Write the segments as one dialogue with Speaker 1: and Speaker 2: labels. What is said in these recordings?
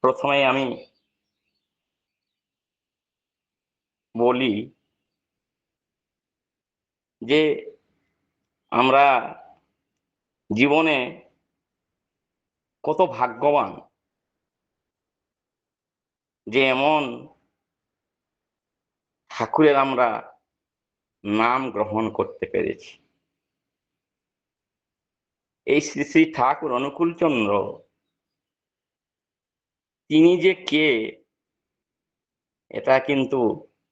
Speaker 1: প্রথমে আমি বলি যে আমরা জীবনে কত ভাগ্যবান যে এমন ঠাকুরের আমরা নাম গ্রহণ করতে পেরেছি। এই শ্রী শ্রী ঠাকুর অনুকূলচন্দ্র তিনি যে কে এটা কিন্তু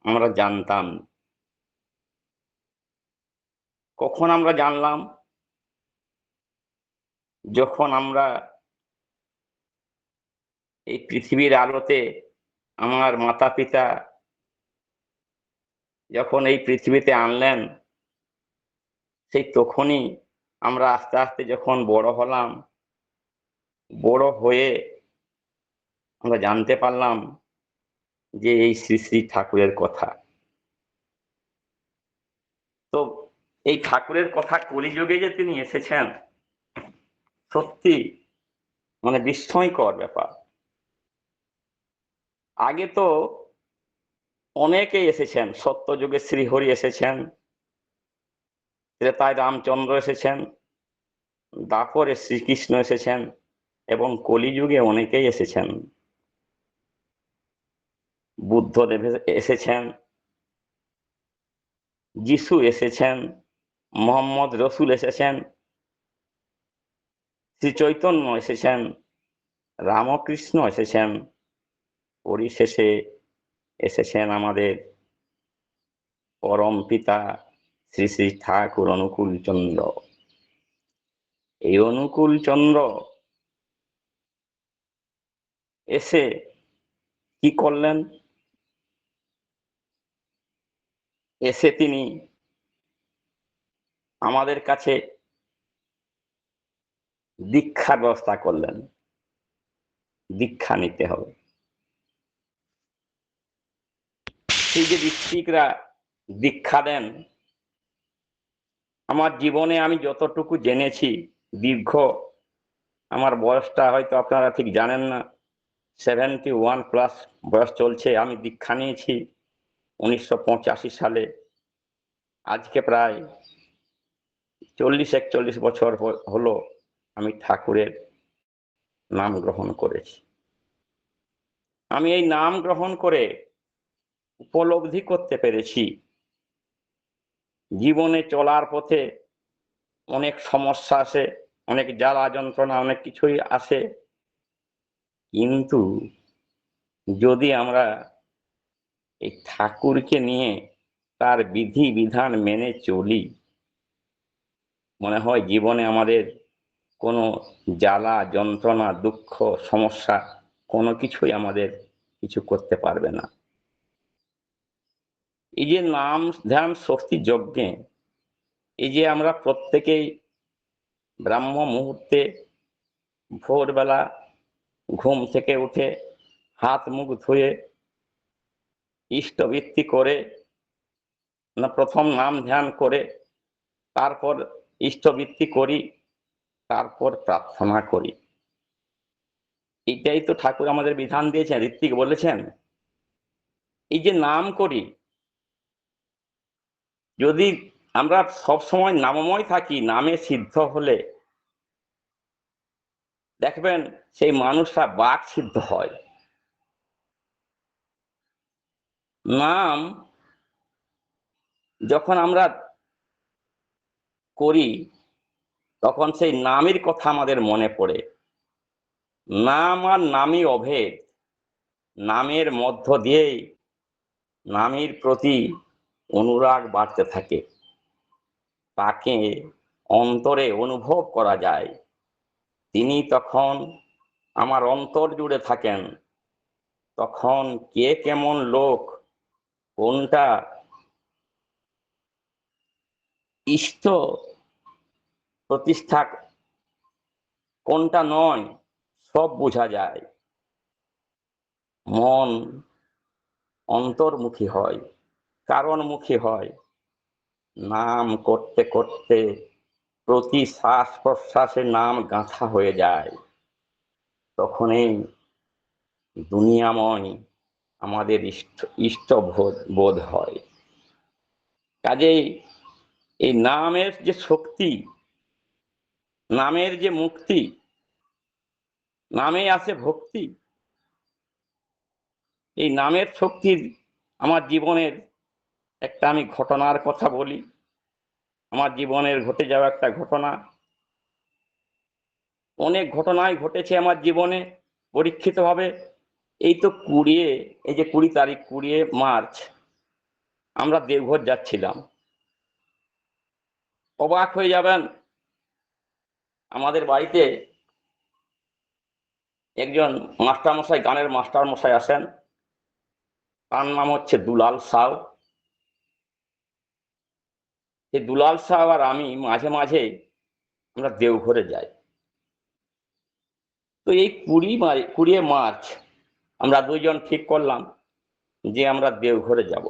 Speaker 1: আমরা জানতাম। কখন আমরা জানলাম? যখন আমরা এই পৃথিবীর আলোতে আমার মাতা পিতা যখন এই পৃথিবীতে আনলেন, সেই তখনই আমরা আস্তে আস্তে যখন বড় হলাম, বড় হয়ে আমরা জানতে পারলাম যে এই শ্রী শ্রী ঠাকুরের কথা। তো এই ঠাকুরের কথা কলিযুগে যে তিনি এসেছেন, সত্যি মানে বিস্ময়কর ব্যাপার। আগে তো অনেকেই এসেছেন, সত্যযুগে শ্রীহরি এসেছেন, ত্রেতায় রামচন্দ্র এসেছেন, দ্বাপরে শ্রীকৃষ্ণ এসেছেন এবং কলিযুগে অনেকেই এসেছেন। বুদ্ধদেব এসেছেন, যিশু এসেছেন, মোহাম্মদ রসুল এসেছেন, শ্রী চৈতন্য এসেছেন, রামকৃষ্ণ এসেছেন, পরিশেষে এসেছেন আমাদের পরম পিতা শ্রী শ্রী ঠাকুর অনুকূলচন্দ্র। এই অনুকূলচন্দ্র এসে কি করলেন? এসে তিনি আমাদের কাছে দীক্ষার ব্যবস্থা করলেন। দীক্ষা নিতে হবে। সেই যে ঋত্বিকরা দীক্ষা দেন, আমার জীবনে আমি যতটুকু জেনেছি, দীর্ঘ আমার বয়সটা হয়তো আপনারা ঠিক জানেন না, 71+ বয়স চলছে। আমি দীক্ষা নিয়েছি 1985 সালে। আজকে প্রায় 40-41 বছর হলো আমি ঠাকুরের নাম গ্রহণ করেছি। আমি এই নাম গ্রহণ করে উপলব্ধি করতে পেরেছি, জীবনে চলার পথে অনেক সমস্যা আসে, অনেক জ্বালা যন্ত্রণা, অনেক কিছুই আসে, কিন্তু যদি আমরা এই ঠাকুরকে নিয়ে তার বিধি বিধান মেনে চলি, মনে হয় জীবনে আমাদের কোনো জ্বালা যন্ত্রণা দুঃখ সমস্যা কোনো কিছুই আমাদের কিছু করতে পারবে না। এই যে নাম ধ্যান শক্তি যজ্ঞে, এই যে আমরা প্রত্যেকেই ব্রাহ্ম মুহূর্তে ভোরবেলা ঘুম থেকে উঠে হাত মুখ ধুয়ে ইষ্টবৃত্তি করে, না প্রথম নাম ধ্যান করে তারপর ইষ্টবৃত্তি করি, তারপর প্রার্থনা করি। এটাই তো ঠাকুর আমাদের বিধান দিয়েছেন, ঋত্বিক বলেছেন। এই যে নাম করি, যদি আমরা সব সময় নামময় থাকি, নামে সিদ্ধ হলে দেখবেন সেই মানুষরা বাক সিদ্ধ হয়। নাম যখন আমরা করি তখন সেই নামের কথা আমাদের মনে পড়ে। নাম আর নামই অভেদ। নামের মধ্য দিয়েই নামের প্রতি অনুরাগ বাড়তে থাকে, তাকে অন্তরে অনুভব করা যায়। তিনি তখন আমার অন্তর জুড়ে থাকেন। তখন কে কেমন লোক, কোনটা ইষ্ট প্রতিষ্ঠা, কোনটা নয়, সব বোঝা যায়। মন অন্তর্মুখী হয়, কারণমুখী হয়। নাম করতে করতে প্রতি শ্বাস প্রশ্বাসে নাম গাঁথা হয়ে যায়। তখনই দুনিয়াময় আমাদের ইষ্ট বোধ হয়। কাজেই এই নামের যে শক্তি, নামের যে মুক্তি, নামে আছে ভক্তি। এই নামের শক্তির আমার জীবনের একটা আমি ঘটনার কথা বলি। আমার জীবনের ঘটে যাওয়া একটা ঘটনা, অনেক ঘটনাই ঘটেছে আমার জীবনে পরীক্ষিতভাবে। এই তো এই যে 20 তারিখ 20 মার্চ আমরা দেওঘর যাচ্ছিলাম। অবাক হয়ে যাবেন, আমাদের বাড়িতে একজন মাস্টারমশাই, গানের মাস্টারমশাই আসেন। তার নাম হচ্ছে দুলাল সাউ। এই দুলাল সাউ আর আমি মাঝে মাঝে আমরা দেওঘরে যাই। তো এই 20 মার্চ আমরা দুইজন ঠিক করলাম যে আমরা দেওঘরে যাব।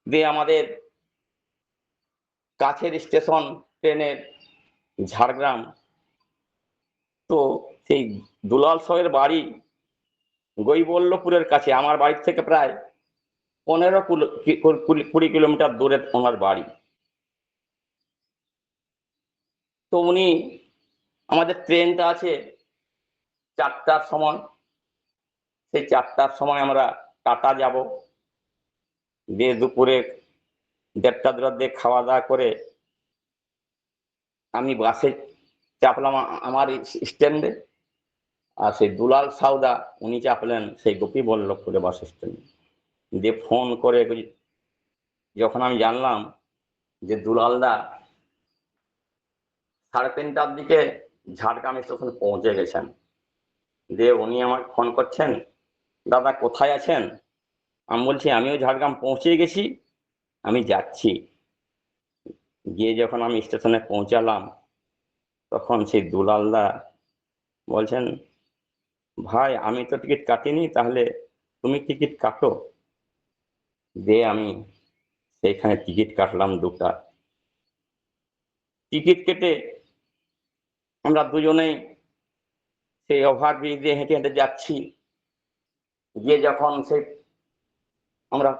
Speaker 1: দিয়ে আমাদের কাছের স্টেশন ট্রেনের ঝাড়গ্রাম। তো সেই দুলাল সাহের বাড়ি গৈবল্যপুরের কাছে, আমার বাড়ি থেকে প্রায় 15-20 কিলোমিটার দূরে ওনার বাড়ি। তো উনি, আমাদের ট্রেনটা আছে 4টার সময়, সেই 4টার সময় আমরা টাটা যাব। দিয়ে দুপুরে 1:30 দিয়ে খাওয়া দাওয়া করে আমি বাসে চাপলাম আমার স্ট্যান্ডে। আর সেই দুলাল সাউদা উনি চাপলেন সেই গোপীবল্লভপুরে বাস স্ট্যান্ডে। দিয়ে ফোন করে যখন আমি জানলাম যে দুলালদা 3:30টার দিকে ঝাড়গ্রাম স্টেশনে পৌঁছে গেছেন, দিয়ে উনি আমাকে ফোন করছেন, দাদা কোথায় আছেন? আমি বলছি আমিও ঝাড়গ্রাম পৌঁছে গেছি, আমি যাচ্ছি। গিয়ে যখন আমি স্টেশনে পৌঁছালাম তখন সেই দুলালদা বলছেন, ভাই আমি তো টিকিট কাটিনি, তাহলে তুমি টিকিট কাটো। দিয়ে আমি সেইখানে টিকিট কাটলাম 2টা। টিকিট কেটে আমরা দুজনেই সেই ওভারব্রিজ দিয়ে হেঁটে হেঁটে যাচ্ছি। গিয়ে যখন সেই আমরা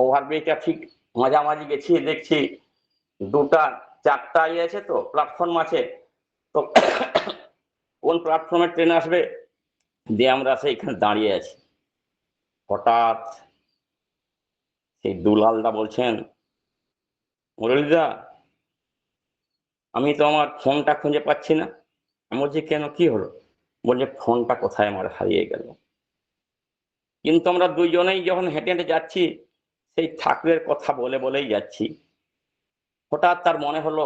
Speaker 1: ওভারব্রিজটা ঠিক মাঝামাঝি গেছি, দেখছি 2টা 4টা আছে, তো প্ল্যাটফর্ম আছে। তো কোন প্ল্যাটফর্মে ট্রেন আসবে, দিয়ে আমরা সেইখানে দাঁড়িয়ে আছি। হঠাৎ সেই দুলালদা বলছেন, মুরলীদা আমি তো আমার ফোনটা খুঁজে পাচ্ছি না। আমি বলছি কেন, কি হলো? বলছে ফোনটা কোথায় আমার হারিয়ে গেল। কিন্তু আমরা দুইজনেই যখন হেঁটে হেঁটে যাচ্ছি সেই ঠাকুরের কথা বলে বলেই যাচ্ছি। হঠাৎ তার মনে হলো,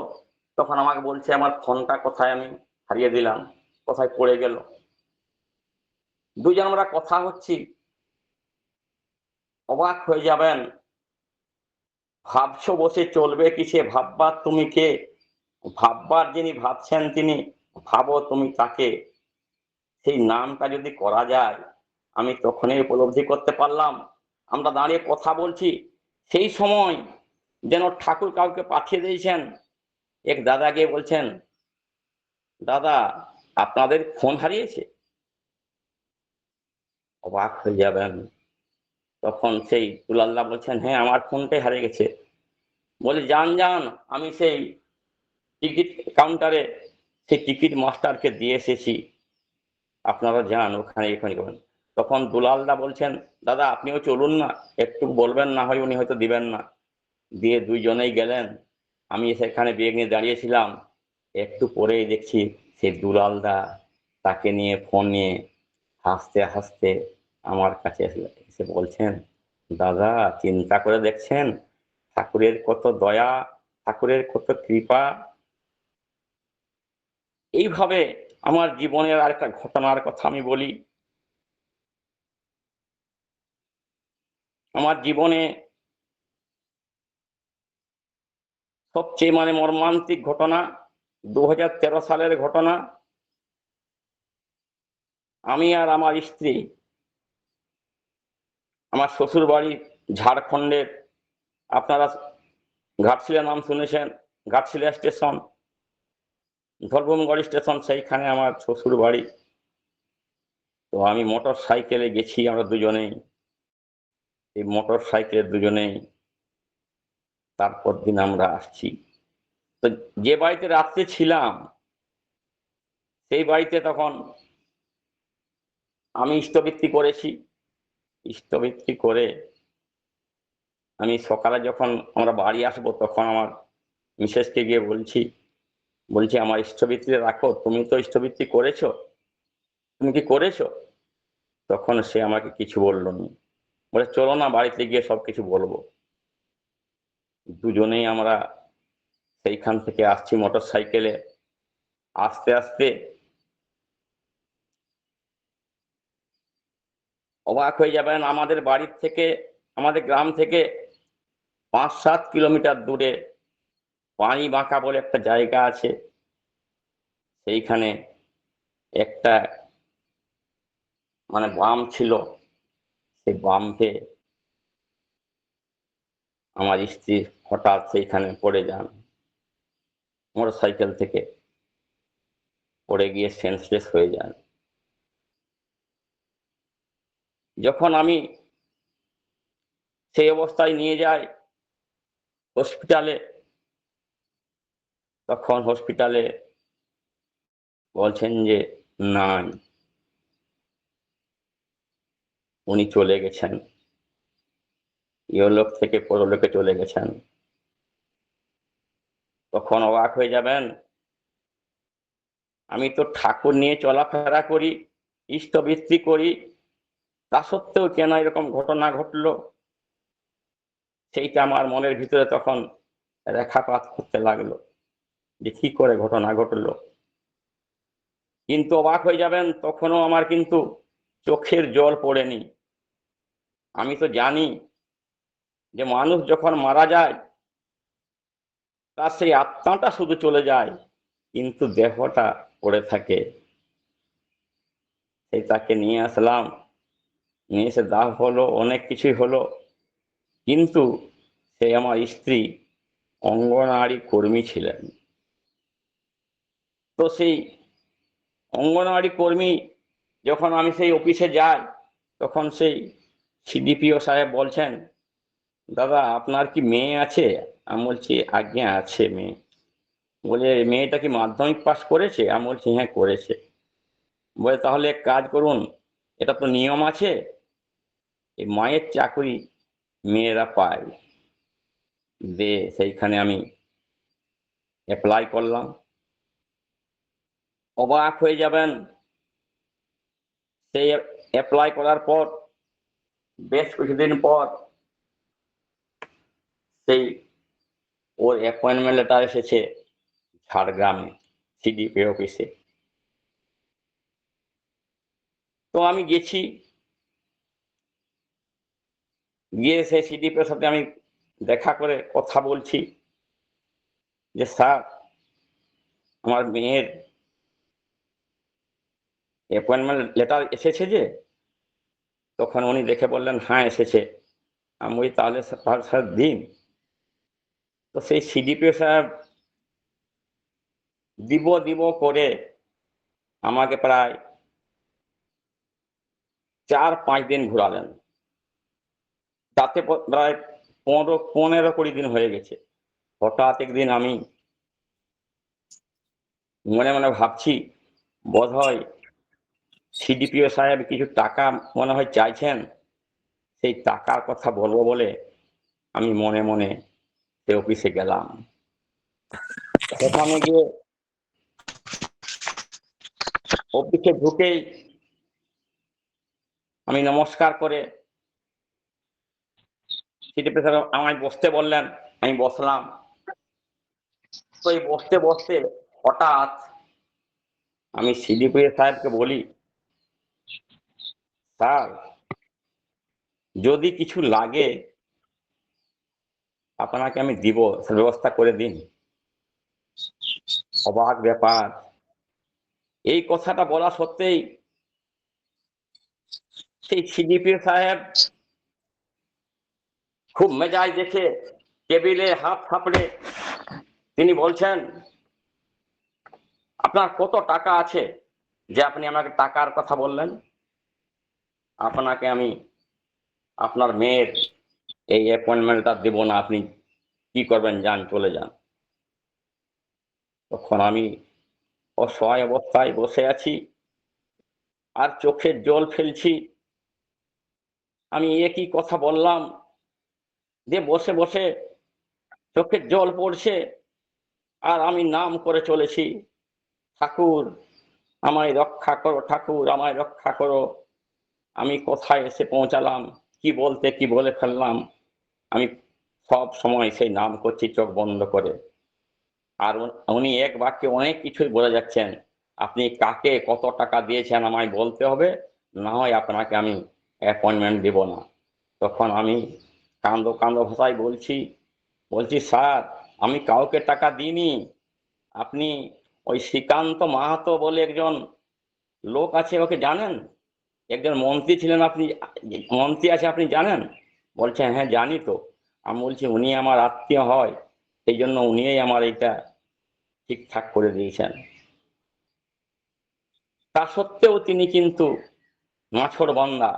Speaker 1: তখন আমাকে বলছে আমার ফোনটা কোথায় আমি হারিয়ে দিলাম, কোথায় পড়ে গেল। দুজন আমরা কথা হচ্ছি, অবাক হয়ে যাবেন। ভাবছো বসে চলবে কিসে, ভাববার তুমি কে? ভাববার যিনি ভাবছেন তিনি, ভাবো তুমি তাকে। সেই নামটা যদি করা যায়, আমি তখনই উপলব্ধি করতে পারলাম। আমরা দাঁড়িয়ে কথা বলছি, সেই সময় যেন ঠাকুর কাউকে পাঠিয়ে দিয়েছেন। এক দাদা গিয়ে বলছেন, দাদা আপনাদের ফোন হারিয়েছে। অবাক হয়ে যাবেন। তখন সেই দুলাল্লা বলছেন, হ্যাঁ আমার ফোনটাই হারিয়ে গেছে। বলে যান যান, আমি সেই টিকিট কাউন্টারে সেই টিকিট মাস্টারকে দিয়ে এসেছি, আপনারা যান ওখানে এখানে করবেন। তখন দুলালদা বলছেন, দাদা আপনিও চলুন না, একটু বলবেন, না হয় উনি হয়তো দিবেন না। দিয়ে দুইজনেই গেলেন। আমি সেখানে ব্যাগ নিয়ে দাঁড়িয়েছিলাম। একটু পরেই দেখছি সেই দুলালদা তাকে নিয়ে ফোন নিয়ে হাসতে হাসতে আমার কাছে এসে বলছেন, দাদা চিন্তা করে দেখছেন ঠাকুরের কত দয়া, ঠাকুরের কত কৃপা। এইভাবে আমার জীবনের আর একটা ঘটনার কথা আমি বলি। আমার জীবনে সবচেয়ে মর্মান্তিক ঘটনা 2013 সালের ঘটনা। আমি আর আমার স্ত্রী, আমার শ্বশুর বাড়ি ঝাড়খণ্ডের, আপনারা ঘাটশিলা নাম শুনেছেন, ঘাটশিলা স্টেশন, ধর্মগড় স্টেশন, সেইখানে আমার শ্বশুর বাড়ি। তো আমি মোটর সাইকেলে গেছি, আমরা দুজনেই, এই মোটর সাইকেলে দুজনেই তারপর দিন আমরা আসছি। তো যে বাড়িতে রাত্রে ছিলাম সেই বাড়িতে তখন আমি ইষ্টবৃত্তি করেছি। ইষ্টবৃত্তি করে আমি সকালে যখন আমরা বাড়ি আসবো তখন আমার মিসেসকে গিয়ে বলছি আমার ইষ্টবৃত্তি রাখো, তুমি তো ইষ্টবৃত্তি করেছো, তুমি কি করেছো? তখন সে আমাকে কিছু বললো না, বলে চলো না বাড়িতে গিয়ে সবকিছু বলবো। দুজনেই আমরা সেইখান থেকে আসছি মোটর সাইকেলে। আস্তে আস্তে অবাক হয়ে যাবেন, আমাদের বাড়ির থেকে, আমাদের গ্রাম থেকে 5-7 কিলোমিটার দূরে পানি বাঁকা বলে একটা জায়গা আছে। সেইখানে একটা মানে বাম ছিল, সেই বামে আমার স্ত্রী হঠাৎ সেইখানে পড়ে যান, মোটর সাইকেল থেকে পড়ে গিয়ে সেন্সলেস হয়ে যান। যখন আমি সেই অবস্থায় নিয়ে যাই হসপিটালে, তখন হসপিটালে বলছেন যে নাই, উনি চলে গেছেন, ইহলোক থেকে পরলোকে চলে গেছেন। তখন অবাক হয়ে যাবেন, আমি তো ঠাকুর নিয়ে চলাফেরা করি, ইষ্টবৃত্তি করি, তা সত্ত্বেও কেন এরকম ঘটনা ঘটলো, সেইটা আমার মনের ভিতরে তখন রেখাপাত করতে লাগলো যে কি করে ঘটনা ঘটলো। কিন্তু অবাক হয়ে যাবেন, তখনও আমার কিন্তু চোখের জল পড়েনি। আমি তো জানি যে মানুষ যখন মারা যায় তার সেই আত্মাটা শুধু চলে যায়, কিন্তু দেহটা পড়ে থাকে। সেই তাকে নিয়ে আসলাম, নিয়ে এসে দাহ হলো, অনেক কিছুই হলো, কিন্তু সে আমার স্ত্রী অঙ্গনওয়াড়ি কর্মী ছিলেন। তো সেই অঙ্গনওয়াড়ি কর্মী যখন আমি সেই অফিসে যাই, তখন সেই সিডিপিও সাহেব বলছেন, দাদা আপনার কি মেয়ে আছে? আমি বলছি আজ্ঞা আছে মেয়ে। বলে মেয়েটা কি মাধ্যমিক পাস করেছে? আমি বলছি হ্যাঁ করেছে। বলে তাহলে এক কাজ করুন, এটা তো নিয়ম আছে, এই মায়ের চাকরি মেয়েরা পায়, দে সেইখানে আমি অ্যাপ্লাই করলাম। অবাক হয়ে যাবেন, সেই অ্যাপ্লাই করার পর বেশ কিছুদিন পর সেই ওর অ্যাপয়েন্টমেন্ট লেটার এসেছে ঝাড়গ্রামে সিডিপি অফিসে। তো আমি গেছি, গিয়ে সেই সিডিপির সাথে আমি দেখা করে কথা বলছি যে স্যার আমার মেয়ের অ্যাপয়েন্টমেন্ট লেটার এসেছে যে। তখন উনি দেখে বললেন হ্যাঁ এসেছে। আমি বলি তাহলে স্যার দিন। তো সেই সিডিপিও সাহেব দিব দিব করে আমাকে প্রায় 4-5 দিন ঘুরালেন, তাতে প্রায় 15-20 দিন হয়ে গেছে। হঠাৎ একদিন আমি মনে মনে ভাবছি বোধহয় সিডিপিও সাহেব কিছু টাকা মনে হয় চাইছেন, সেই টাকার কথা বলবো বলে আমি মনে মনে সে অফিসে গেলাম। সেখানে গিয়ে অফিসে ঢুকেই আমি নমস্কার করে সিডিপিও সাহেব আমায় বসতে বললেন, আমি বসলাম। তো এই বসতে বসতে হঠাৎ আমি সিডিপিও সাহেবকে বলি, স্যার যদি কিছু লাগে আপনাকে আমি দিব, ব্যবস্থা করে দিন। অবাক ব্যাপার, এই কথাটা বলা সত্ত্বেই সেই সিডিপিও সাহেব খুব মেজাজ দেখে টেবিলে হাত থাপড়ে তিনি বলছেন, আপনার কত টাকা আছে যে আপনি আমাকে টাকার কথা বললেন? আপনাকে আমি আপনার মেয়ের এই অ্যাপয়েন্টমেন্টটা দেব না, আপনি কি করবেন, যান, চলে যান। তখন আমি অসহায় অবস্থায় বসে আছি আর চোখের জল ফেলছি। আমি একই কথা বললাম, যে বসে বসে চোখের জল পড়ছে, আর আমি নাম করে চলেছি, ঠাকুর আমায় রক্ষা করো, ঠাকুর আমায় রক্ষা করো। আমি কোথায় এসে পৌঁছালাম, কি বলতে কি বলে ফেললাম। আমি সব সময় সেই নাম করছি চোখ বন্ধ করে। আর উনি এক বাক্যে অনেক কিছুই বলে যাচ্ছেন, আপনি কাকে কত টাকা দিয়েছেন আমায় বলতে হবে, না হয় আপনাকে আমি অ্যাপয়েন্টমেন্ট দেব না। তখন আমি কান্দো কান্দো ভাষায় বলছি স্যার, আমি কাউকে টাকা দিইনি। আপনি ওই শ্রীকান্ত মাহাতো বলে একজন লোক আছে, ওকে জানেন? একজন মন্ত্রী ছিলেন, আপনি মন্ত্রী আছে, আপনি জানেন? বলছে হ্যাঁ জানি তো। আমি বলছি উনি আমার আত্মীয় হয়, সেই জন্য উনিই আমার এটা ঠিকঠাক করে দিয়েছেন। তা সত্ত্বেও তিনি কিন্তু নাছোড়বান্দা।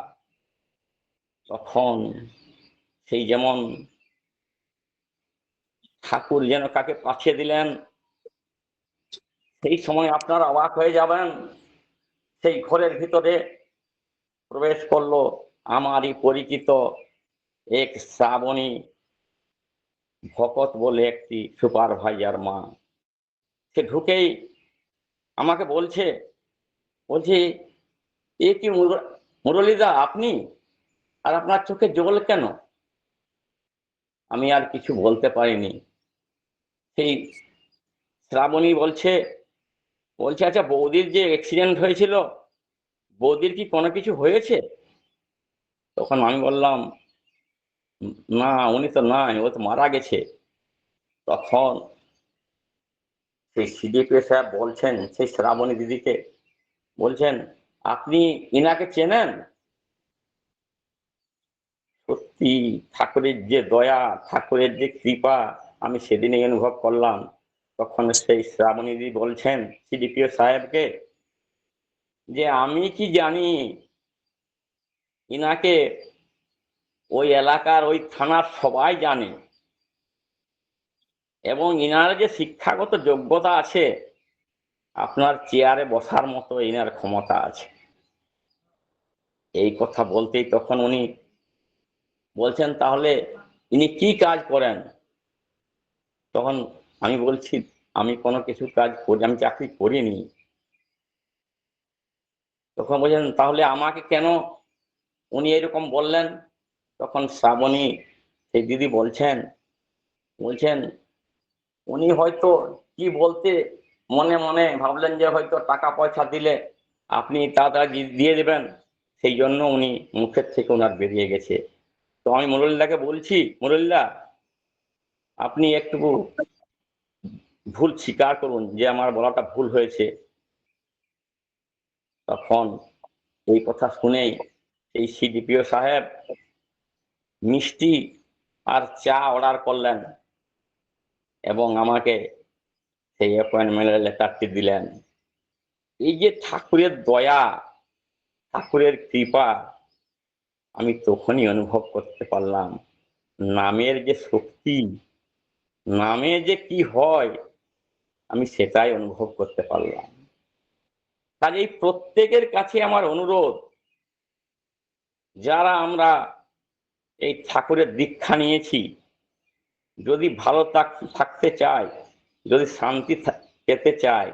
Speaker 1: তখন সেই যেমন ঠাকুর যেন কাকে পাঠিয়ে দিলেন, সেই সময় আপনারা অবাক হয়ে যাবেন। সেই ঘরের ভিতরে প্রবেশ করলো আমারই পরিচিত এক শ্রাবণী ভকত বলে একটি সুপারভাইজার মা। সে ঢুকেই আমাকে বলছে এ কি মুরলীদা আপনি, আর আপনার চোখে জল কেন? আমি আর কিছু বলতে পারিনি। সেই শ্রাবণী বলছে আচ্ছা, বৌদির যে অ্যাক্সিডেন্ট হয়েছিল, বৌদির কি কোনো কিছু হয়েছে? তখন আমি বললাম না, উনি তো নাই, ও তো মারা গেছে। তখন সেই সিডিপি সাহেব বলছেন সেই শ্রাবণী দিদিকে, বলছেন আপনি ইনাকে চেনেন? সত্যি ঠাকুরের যে দয়া, ঠাকুরের যে কৃপা আমি সেদিনই অনুভব করলাম। তখন সেই শ্রাবণী দিদি বলছেন সিডিপিও সাহেবকে যে আমি কি জানি, ইনাকে ওই এলাকার ওই থানার সবাই জানে, এবং ইনার যে শিক্ষাগত যোগ্যতা আছে, আপনার চেয়ারে বসার মতো ইনার ক্ষমতা আছে। এই কথা বলতেই তখন উনি বলছেন তাহলে ইনি কি কাজ করেন? তখন আমি বলছি আমি কোনো কিছু কাজ করি, আমি চাকরি করিনি। তখন বলছেন তাহলে আমাকে কেন উনি এরকম বললেন? তখন শ্রাবণী সেই দিদি বলছেন উনি হয়তো কি বলতে মনে মনে ভাবলেন যে হয়তো টাকা পয়সা দিলে আপনি তাড়াতাড়ি দিয়ে দেবেন, সেই জন্য উনি মুখের থেকে ওনার বেরিয়ে গেছে। তো আমি মুরলীদাকে বলছি, মুরলীদা আপনি একটু ভুল স্বীকার করুন যে আমার বলাটা ভুল হয়েছে। তখন এই কথা শুনেই এই সিডিপিও সাহেব মিষ্টি আর চা অর্ডার করলেন এবং আমাকে সেই অ্যাপয়েন্টমেন্টের লেটারটি দিলেন। এই যে ঠাকুরের দয়া, ঠাকুরের কৃপা আমি তখনই অনুভব করতে পারলাম। নামের যে শক্তি, নামে যে কি হয় আমি সেটাই অনুভব করতে পারলাম। কাজেই প্রত্যেকের কাছে আমার অনুরোধ, যারা আমরা এই ঠাকুরের দীক্ষা নিয়েছি, যদি ভালো থাকতে চাই, যদি শান্তি পেতে চাই,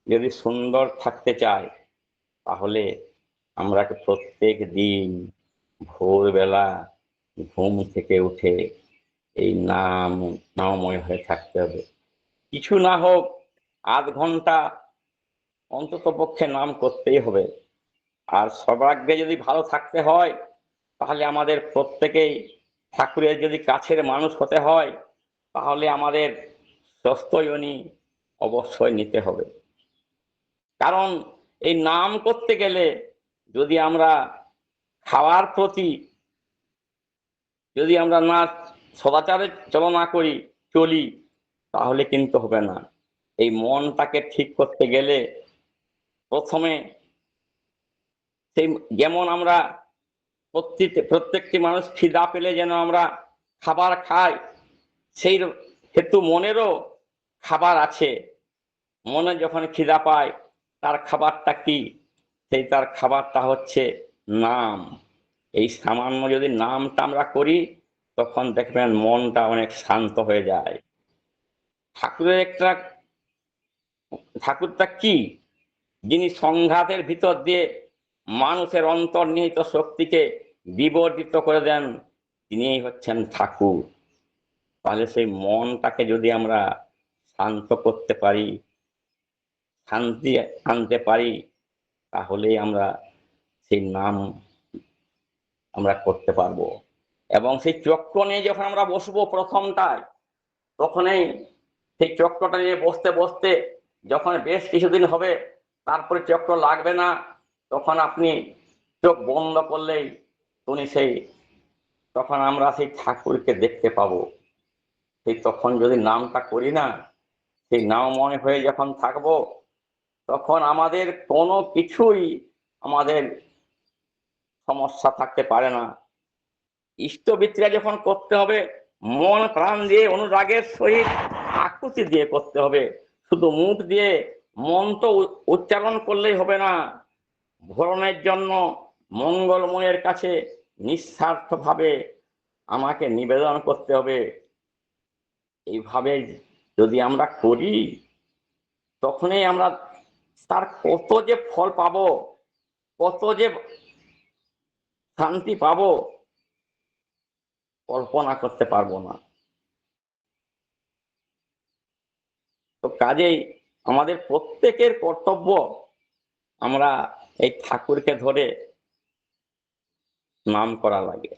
Speaker 1: যদি সুন্দর থাকতে চাই, তাহলে আমরা প্রত্যেক দিন ভোরবেলা ঘুম থেকে উঠে এই নামময় হয়ে থাকতে হবে। কিছু না হোক আধ ঘন্টা অন্তত পক্ষে নাম করতেই হবে। আর সর্বাগ্রে যদি ভালো থাকতে হয়, তাহলে আমাদের প্রত্যেকেই ঠাকুরের যদি কাছের মানুষ হতে হয়, তাহলে আমাদের স্বস্ত্যয়নী অবশ্যই নিতে হবে। কারণ এই নাম করতে গেলে যদি আমরা খাওয়ার প্রতি যদি আমরা না সদাচারে চলনা করি, চলি, তাহলে কিন্তু হবে না। এই মনটাকে ঠিক করতে গেলে প্রথমে সেই যেমন আমরা প্রত্যেকটি মানুষ খিদা পেলে যেন আমরা খাবার খাই, সেই হেতু মনেরও খাবার আছে। মনে যখন খিদা পায় তার খাবারটা কি? সেই তার খাবারটা হচ্ছে নাম। এই সামান্য যদি নামটা আমরা করি তখন দেখবেন মনটা অনেক শান্ত হয়ে যায়। ঠাকুরটা কি? যিনি সংঘাতের ভিতর দিয়ে মানুষের অন্তর্নিহিত শক্তিকে বিবর্জিত করে দেন, তিনিই হচ্ছেন ঠাকুর। তাহলে সেই মনটাকে যদি আমরা শান্ত করতে পারি, শান্তি আনতে পারি, তাহলেই আমরা সেই নাম আমরা করতে পারবো। এবং সেই চক্র নিয়ে যখন আমরা বসবো প্রথমটায়, তখনই সেই চক্রটা নিয়ে বসতে বসতে যখন বেশ কিছুদিন হবে, তারপরে চক্র লাগবে না, তখন আপনি চোখ বন্ধ করলেই তখন আমরা সেই ঠাকুরকে দেখতে পাবো। সেই তখন যদি নামটা করি না, সেই নামময় হয়ে যখন থাকবো, তখন আমাদের কোনো কিছুই আমাদের সমস্যা থাকতে পারে না। ইষ্টবিদ্যা যখন করতে হবে, মন প্রাণ দিয়ে অনুরাগের সহিত আকুতি দিয়ে করতে হবে। শুধু মুখ দিয়ে মন্ত্র উচ্চারণ করলেই হবে না। ভরণের জন্য মঙ্গলময়ের কাছে নিঃস্বার্থ ভাবে আমাকে নিবেদন করতে হবে। এইভাবে যদি আমরা করি, তখনই আমরা তার কত যে ফল পাবো, কত যে শান্তি পাবো, কল্পনা করতে পারবো না। তো কাজেই আমাদের প্রত্যেকের কর্তব্য আমরা এই ঠাকুরকে ধরে নাম করা লাগে।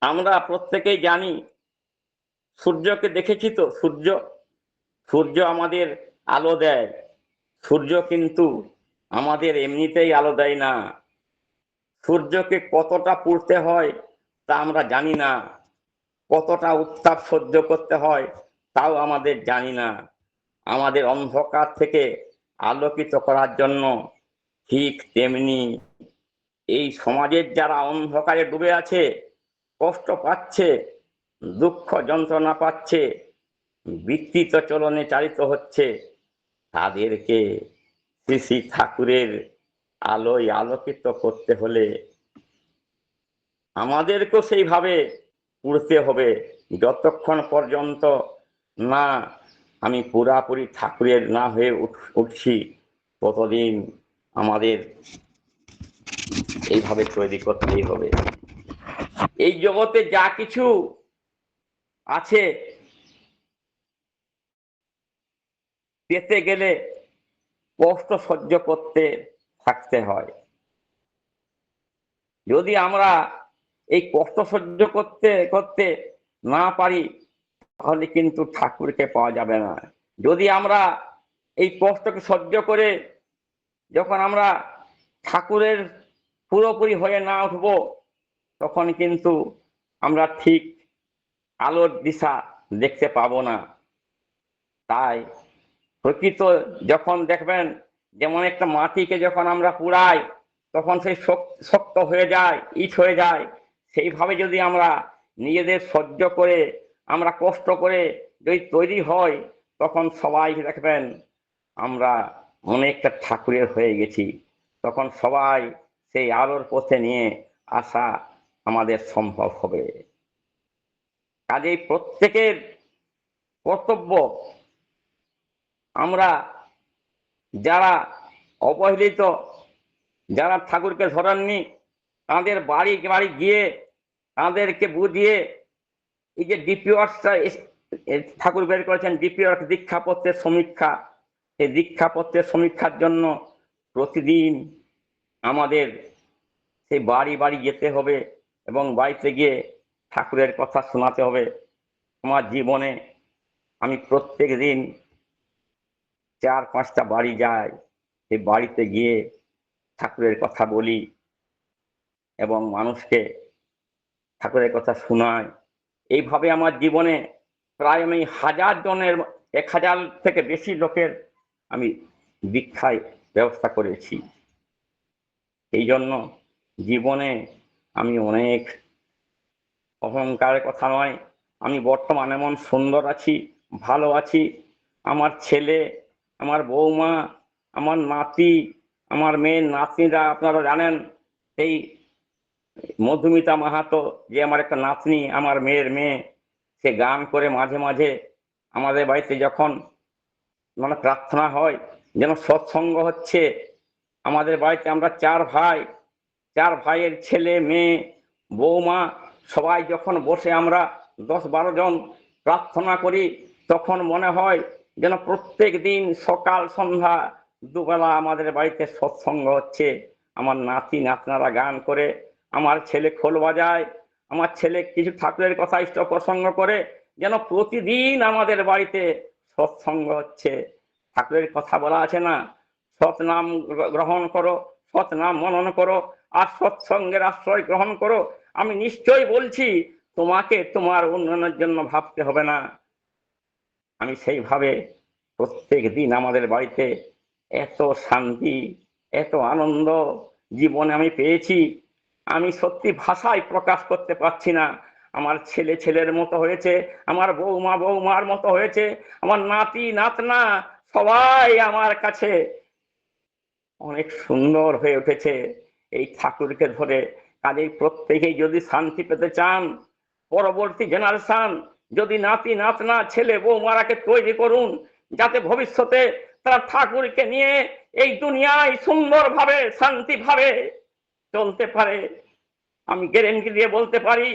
Speaker 1: আমরা প্রত্যেকেই জানি, সূর্যকে দেখেছি তো, সূর্য আমাদের আলো দেয়। সূর্য কিন্তু আমাদের এমনিতেই আলো দেয় না। সূর্যকে কতটা পুড়তে হয় তা আমরা জানি না, কতটা উত্তাপ সহ্য করতে হয় তাও আমাদের জানি না। আমাদের অন্ধকার থেকে আলোকিত করার জন্য ঠিক তেমনি এই সমাজের যারা অন্ধকারে ডুবে আছে, কষ্ট পাচ্ছে, দুঃখ যন্ত্রণা পাচ্ছে, বিকৃত চলনে চালিত হচ্ছে, তাদেরকে শ্রী শ্রী ঠাকুরের আলোয় আলোকিত করতে হলে আমাদেরকেও সেইভাবে উড়তে হবে। যতক্ষণ পর্যন্ত না আমি পুরাপুরি ঠাকুরের না হয়ে উঠছি, ততদিন আমাদের এইভাবে তৈরি করতেই হবে। এই জগতে যা কিছু আছে, পেতে গেলে কষ্ট সহ্য করতে থাকতে হয়। যদি আমরা এই কষ্ট সহ্য করতে করতে না পারি, তাহলে কিন্তু ঠাকুরকে পাওয়া যাবে না। যদি আমরা এই কষ্টকে সহ্য করে যখন আমরা ঠাকুরের পুরোপুরি হয়ে না উঠব, তখন কিন্তু আমরা ঠিক আলোর দিশা দেখতে পাবো না। তাই প্রকৃত যখন দেখবেন, যেমন একটা মাটিকে যখন আমরা পুড়াই তখন সেই শক্ত হয়ে যায়, ইট হয়ে যায়, সেইভাবে যদি আমরা নিজেদের সহ্য করে আমরা কষ্ট করে যদি তৈরি হয়, তখন সবাই দেখবেন আমরা অনেকটা ঠাকুরের হয়ে গেছি। তখন সবাই সেই আলোর পথে নিয়ে আসা আমাদের সম্ভব হবে। কাজেই প্রত্যেকের কর্তব্য, আমরা যারা অবহেলিত, যারা ঠাকুরকে ধরেননি, তাদের বাড়ি বাড়ি গিয়ে তাদেরকে বুঝিয়ে, এই যে ডিপিওয়ার্সটা ঠাকুর বের করেছেন, ডিপিওয়ার্স দীক্ষাপত্রের সমীক্ষা, এই দীক্ষাপত্রের সমীক্ষার জন্য প্রতিদিন আমাদের সেই বাড়ি বাড়ি যেতে হবে এবং বাড়িতে গিয়ে ঠাকুরের কথা শোনাতে হবে। আমার জীবনে আমি প্রত্যেক দিন 4-5টা বাড়ি যাই, সেই বাড়িতে গিয়ে ঠাকুরের কথা বলি এবং মানুষকে ঠাকুরের কথা শোনাই। এইভাবে আমার জীবনে প্রায় আমি 1000 জনের 1000 থেকে বেশি লোকের আমি দীক্ষায় ব্যবস্থা করেছি। এই জন্য জীবনে আমি অনেক অহংকারের কথা নয়, আমি বর্তমানে এমন সুন্দর আছি, ভালো আছি। আমার ছেলে, আমার বৌমা, আমার নাতি, আমার মেয়ের নাতনিরা আপনারা জানেন। এই মধুমিতা মাহাতো যে আমার একটা নাতনি, আমার মেয়ের মেয়ে, সে গান করে মাঝে মাঝে আমাদের বাড়িতে যখন মানে প্রার্থনা হয় যেন সৎসঙ্গ হচ্ছে। আমাদের বাড়িতে আমরা 4 ভাই, 4 ভাইয়ের ছেলে মেয়ে বৌমা সবাই যখন বসে আমরা 10-12 জন প্রার্থনা করি, তখন মনে হয় যেন প্রত্যেক দিন সকাল সন্ধ্যা দুবেলা আমাদের বাড়িতে সৎসঙ্গ হচ্ছে। আমার নাতি নাতনারা গান করে, আমার ছেলে খোল বাজায়, আমার ছেলে কিছু ঠাকুরের কথা ইষ্ট প্রসঙ্গ করে, যেন প্রতিদিন আমাদের বাড়িতে সৎসঙ্গ হচ্ছে। ঠাকুরের কথা বলা আছে না, সৎ নাম গ্রহণ করো, সৎ নাম মনন করো, আর সৎসঙ্গের আশ্রয় গ্রহণ করো। আমি নিশ্চয়ই বলছি তোমাকে তোমার উন্নয়নের জন্য ভাবতে হবে না। আমি সেইভাবে প্রত্যেক দিন আমাদের বাড়িতে এত শান্তি, এত আনন্দ জীবনে আমি পেয়েছি, আমি সত্যি ভাষায় প্রকাশ করতে পারছি না। আমার ছেলে ছেলের মতো হয়েছে, আমার বৌমা বৌমার মতো হয়েছে, আমার নাতি নাতনা সবাই আমার কাছে অনেক সুন্দর হয়ে উঠেছে এই ঠাকুরকে ধরে। কাজেই প্রত্যেকেই যদি শান্তি পেতে চান, পরবর্তী জেনারেশন যদি নাতি নাতনা ছেলে বৌমারাকে তৈরি করুন, যাতে ভবিষ্যতে তারা ঠাকুরকে নিয়ে এই দুনিয়ায় সুন্দরভাবে শান্তিভাবে চলতে পারে। আমি গ্যারেন্টি দিয়ে বলতে পারি,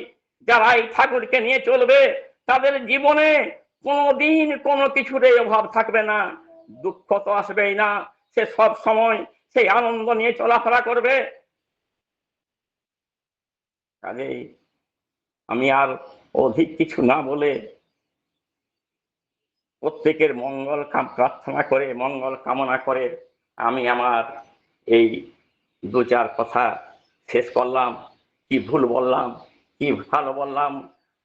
Speaker 1: যারা এই ঠাকুরকে নিয়ে চলবে তাদের জীবনে কোনোদিন কোনো কিছুরই অভাব থাকবে না, দুঃখ তো আসবেই না। সে সব সময় সেই আনন্দ নিয়ে চলাফেরা করবে। কাজেই আমি আর অধিক কিছু না বলে প্রত্যেকের মঙ্গল প্রার্থনা করে, মঙ্গল কামনা করে আমি আমার এই 2-4 কথা শেষ করলাম। কি ভুল বললাম, কি ভালো বললাম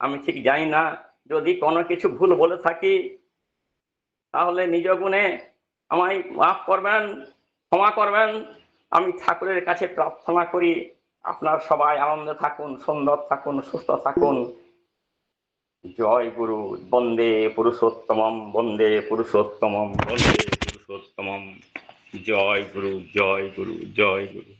Speaker 1: আমি ঠিক জানি না। যদি কোনো কিছু ভুল বলে থাকি তাহলে নিজ গুণে আমায় মাফ করবেন, ক্ষমা করবেন। আমি ঠাকুরের কাছে প্রার্থনা করি আপনার সবাই আনন্দে থাকুন, সুন্দর থাকুন, সুস্থ থাকুন। জয় গুরু। বন্দে পুরুষোত্তমম, বন্দে পুরুষোত্তমম, বন্দে পুরুষোত্তমম। জয় গুরু, জয় গুরু, জয় গুরু।